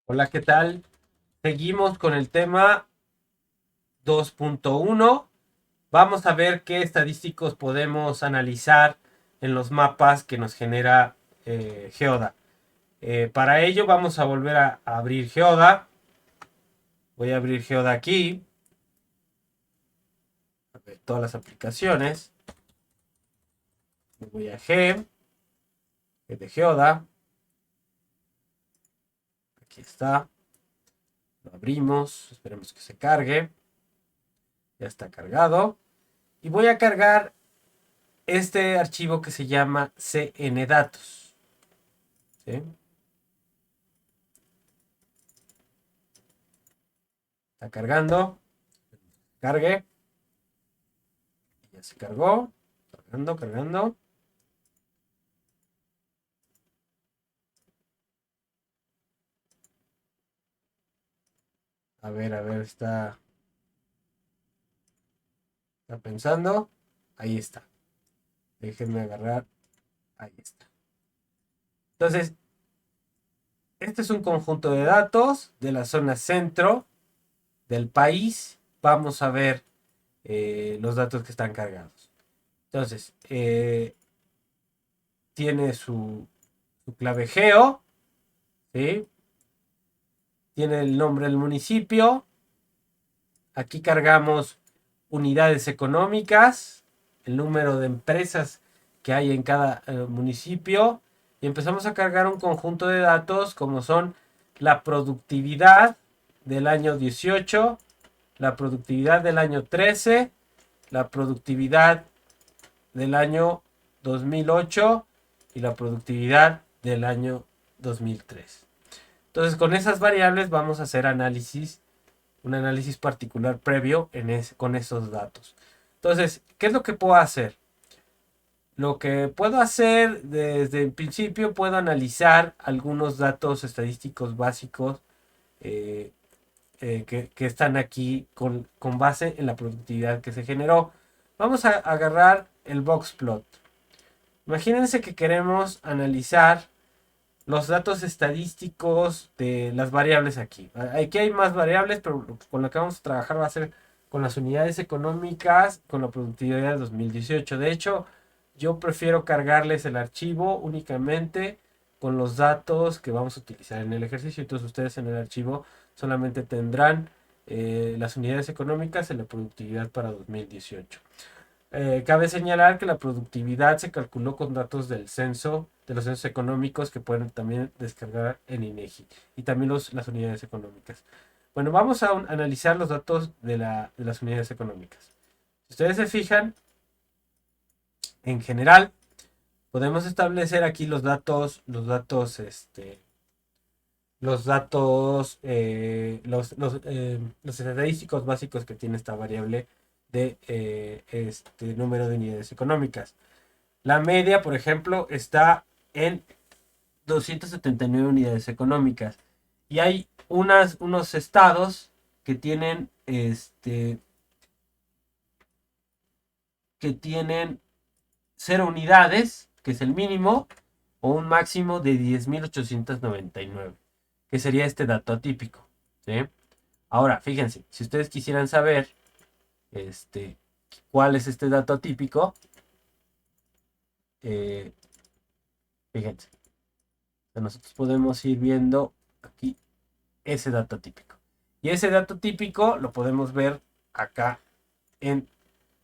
Hola, ¿qué tal? Seguimos con el tema 2.1. Vamos a ver qué estadísticos podemos analizar en los mapas que nos genera Geoda. Para ello vamos a volver a abrir Geoda. Voy a abrir Geoda aquí. A ver, todas las aplicaciones. Me voy a G de Geoda. Aquí está. Lo abrimos. Esperemos que se cargue. Ya está cargado. Y voy a cargar este archivo que se llama cndatos. ¿Sí? Está cargando. Cargue. Ya se cargó. Cargando, cargando. A ver, está pensando. Ahí está. Déjenme agarrar. Ahí está. Entonces, este es un conjunto de datos de la zona centro del país. Vamos a ver los datos que están cargados. Entonces, tiene su clave geo. ¿Sí? Tiene el nombre del municipio. Aquí cargamos unidades económicas, el número de empresas que hay en cada municipio y empezamos a cargar un conjunto de datos como son la productividad del año 18, la productividad del año 13, la productividad del año 2008 y la productividad del año 2003. Entonces con esas variables vamos a hacer un análisis particular previo con esos datos. Entonces, ¿qué es lo que puedo hacer? Lo que puedo hacer desde el principio, puedo analizar algunos datos estadísticos básicos eh, que están aquí con base en la productividad que se generó. Vamos a agarrar el box plot. Imagínense que queremos analizar los datos estadísticos de las variables aquí. Aquí hay más variables, pero con lo que vamos a trabajar va a ser con las unidades económicas, con la productividad de 2018. De hecho, yo prefiero cargarles el archivo únicamente con los datos que vamos a utilizar en el ejercicio. Entonces ustedes en el archivo solamente tendrán las unidades económicas y la productividad para 2018. Cabe señalar que la productividad se calculó con datos del censo, de los censos económicos que pueden también descargar en INEGI y también las unidades económicas. Bueno, vamos a analizar los datos de las unidades económicas. Si ustedes se fijan, en general, podemos establecer aquí los estadísticos básicos que tiene esta variable de este número de unidades económicas. La media, por ejemplo, está en 279 unidades económicas. Y hay unos estados que tienen 0 unidades, que es el mínimo, o un máximo de 10.899, que sería este dato atípico. ¿Sí? Ahora, fíjense, si ustedes quisieran saber este, cuál es este dato atípico, eh, fíjense, nosotros podemos ir viendo aquí ese dato típico. Y ese dato típico lo podemos ver acá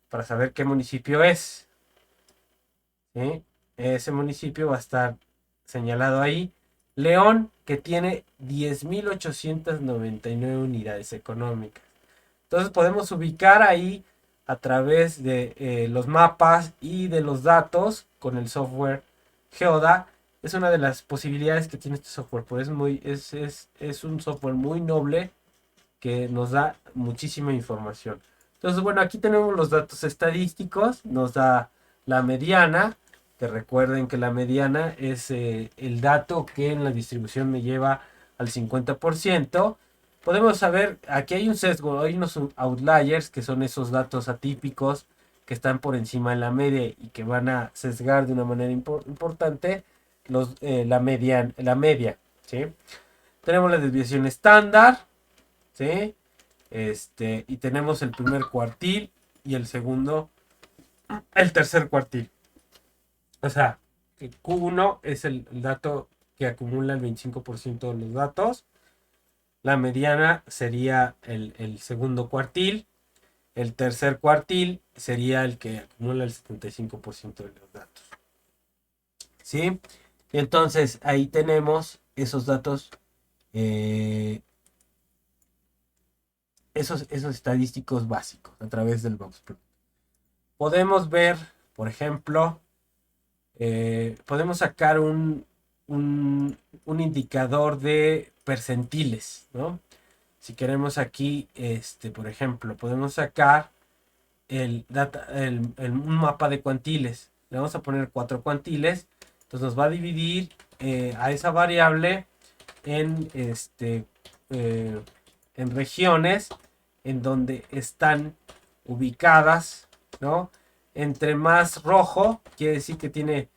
para saber qué municipio es. ¿Sí? Ese municipio va a estar señalado ahí. León, que tiene 10.899 unidades económicas. Entonces podemos ubicar ahí a través de los mapas y de los datos con el software Geoda. Es una de las posibilidades que tiene este software, pues es un software muy noble que nos da muchísima información. Entonces, bueno, aquí tenemos los datos estadísticos, nos da la mediana, que recuerden que la mediana es el dato que en la distribución me lleva al 50%. Podemos saber, aquí hay un sesgo, hay unos outliers, que son esos datos atípicos que están por encima de la media y que van a sesgar de una manera importante la media, ¿sí? Tenemos la desviación estándar, ¿sí? Y tenemos el primer cuartil y el tercer cuartil. O sea, que Q1 es el dato que acumula el 25% de los datos. La mediana sería el segundo cuartil. El tercer cuartil sería el que acumula el 75% de los datos. ¿Sí? Entonces ahí tenemos esos datos, esos estadísticos básicos a través del boxplot. Podemos ver, por ejemplo, podemos sacar un indicador de percentiles, ¿no? Si queremos aquí, por ejemplo, podemos sacar un mapa de cuantiles. Le vamos a poner 4 cuantiles. Entonces nos va a dividir a esa variable en, en regiones en donde están ubicadas, ¿no? Entre más rojo, quiere decir que tiene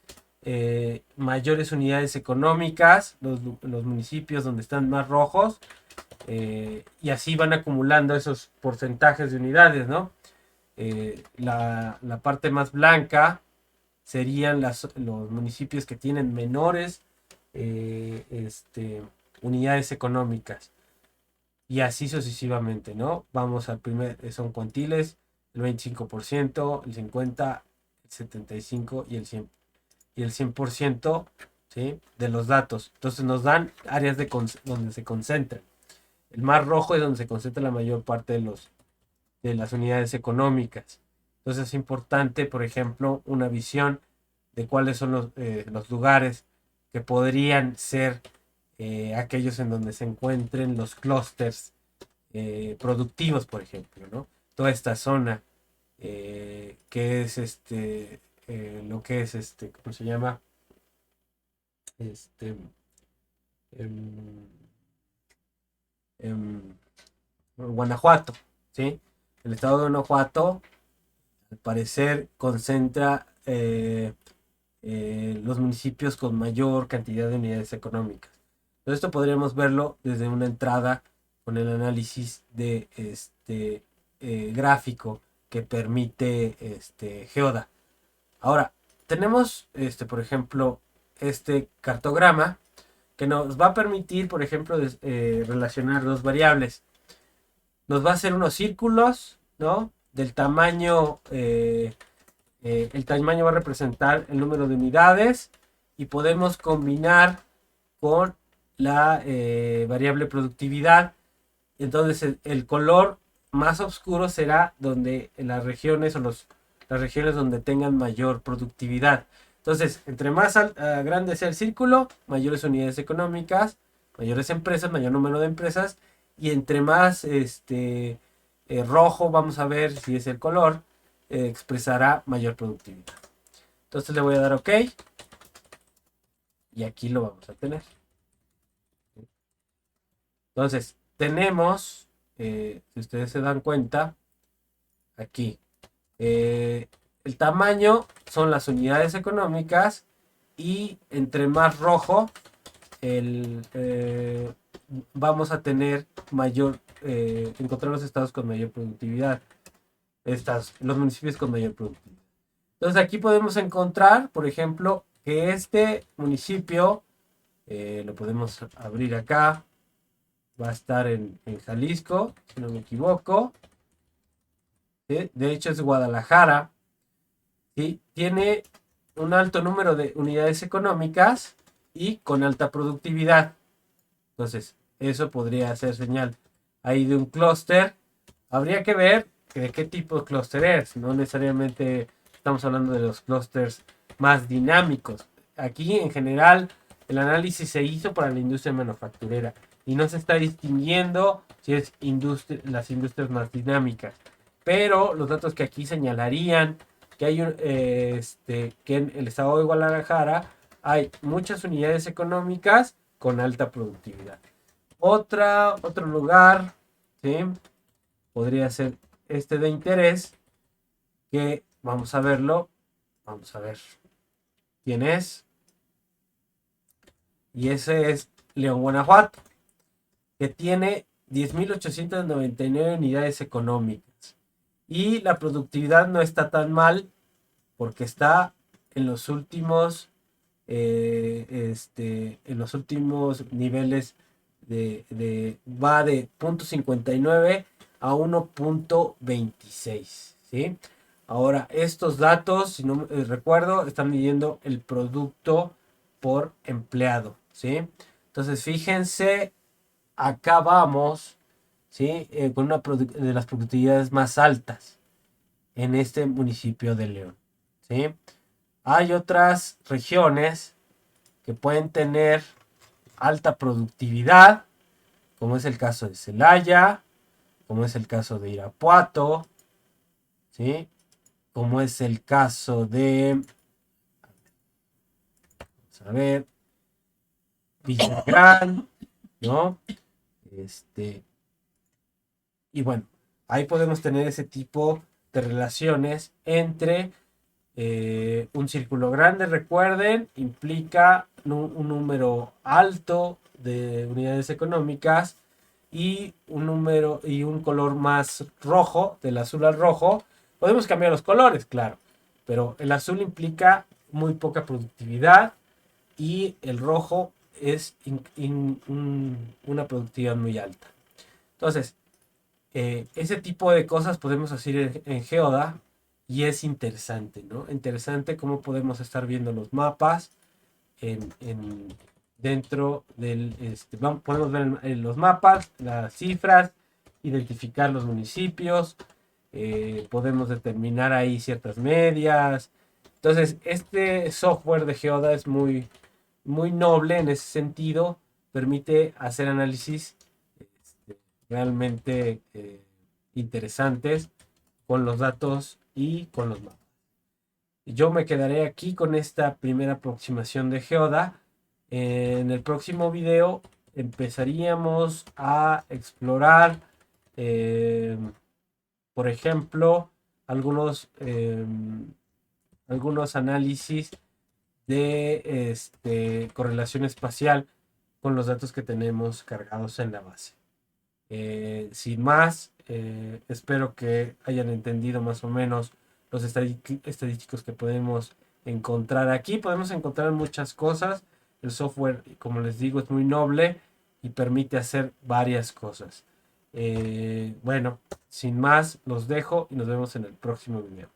mayores unidades económicas, los municipios donde están más rojos, y así van acumulando esos porcentajes de unidades, ¿no? La parte más blanca serían los municipios que tienen menores unidades económicas. Y así sucesivamente, ¿no? Vamos al primer, son cuantiles, el 25%, el 50%, el 75% y el 100%. Y el 100%, ¿sí? De los datos. Entonces nos dan áreas donde se concentran. El más rojo es donde se concentra la mayor parte de las unidades económicas. Entonces es importante, por ejemplo, una visión de cuáles son los lugares que podrían ser aquellos en donde se encuentren los clústeres productivos, por ejemplo, ¿no? Toda esta zona que es lo que es ¿cómo se llama? Este, em, em, Guanajuato, ¿sí? El estado de Guanajuato, al parecer, concentra los municipios con mayor cantidad de unidades económicas. Entonces, esto podríamos verlo desde una entrada con el análisis de gráfico que permite Geoda. Ahora, tenemos, por ejemplo, este cartograma que nos va a permitir, por ejemplo, relacionar dos variables. Nos va a hacer unos círculos, ¿no? Del tamaño, el tamaño va a representar el número de unidades y podemos combinar con la variable productividad. Entonces el color más oscuro será donde en las regiones las regiones donde tengan mayor productividad. Entonces, entre más grande sea el círculo, mayores unidades económicas, mayores empresas, mayor número de empresas. Y entre más rojo, vamos a ver si es el color, expresará mayor productividad. Entonces le voy a dar OK. Y aquí lo vamos a tener. Entonces, tenemos, si ustedes se dan cuenta, aquí, el tamaño son las unidades económicas y entre más rojo, vamos a tener encontrar los estados con mayor productividad, los municipios con mayor productividad. Entonces aquí podemos encontrar, por ejemplo, que este municipio, lo podemos abrir acá, va a estar en Jalisco, si no me equivoco. ¿Sí? De hecho es Guadalajara. ¿Sí? Tiene un alto número de unidades económicas y con alta productividad. Entonces, eso podría ser señal ahí de un clúster. Habría que ver de qué tipo de clúster es. No necesariamente estamos hablando de los clústeres más dinámicos. Aquí, en general, el análisis se hizo para la industria manufacturera y no se está distinguiendo si es las industrias más dinámicas. Pero los datos que aquí señalarían que hay que en el estado de Guadalajara hay muchas unidades económicas con alta productividad. Otro lugar, ¿sí? Podría ser este de interés, que vamos a verlo. Vamos a ver quién es. Y ese es León, Guanajuato. que tiene 10.899 unidades económicas. Y la productividad no está tan mal porque está en los últimos, en los últimos niveles va de 0.59 a 1.26, ¿sí? Ahora, estos datos, si no recuerdo, están midiendo el producto por empleado, ¿sí? Entonces, fíjense, acá vamos, ¿sí? Con una de las productividades más altas en este municipio de León, ¿sí? Hay otras regiones que pueden tener alta productividad, como es el caso de Celaya, como es el caso de Irapuato, ¿sí? Como es el caso de, vamos a ver, Villagrán, ¿no? Y bueno, ahí podemos tener ese tipo de relaciones entre un círculo grande, recuerden, implica un número alto de unidades económicas y un número y un color más rojo, del azul al rojo. Podemos cambiar los colores, claro, pero el azul implica muy poca productividad y el rojo es una productividad muy alta. Entonces, ese tipo de cosas podemos hacer en Geoda y es interesante, ¿no? Interesante cómo podemos estar viendo los mapas dentro del, podemos ver en los mapas las cifras, identificar los municipios, podemos determinar ahí ciertas medias. Entonces, este software de Geoda es muy, muy noble en ese sentido, permite hacer análisis realmente interesantes con los datos y con los mapas. Yo me quedaré aquí con esta primera aproximación de Geoda. En el próximo video empezaríamos a explorar, eh, por ejemplo, algunos, algunos análisis de correlación espacial con los datos que tenemos cargados en la base. Sin más, espero que hayan entendido más o menos los estadísticos que podemos encontrar aquí. Podemos encontrar muchas cosas. El software, como les digo, es muy noble y permite hacer varias cosas. Bueno, sin más, los dejo y nos vemos en el próximo video.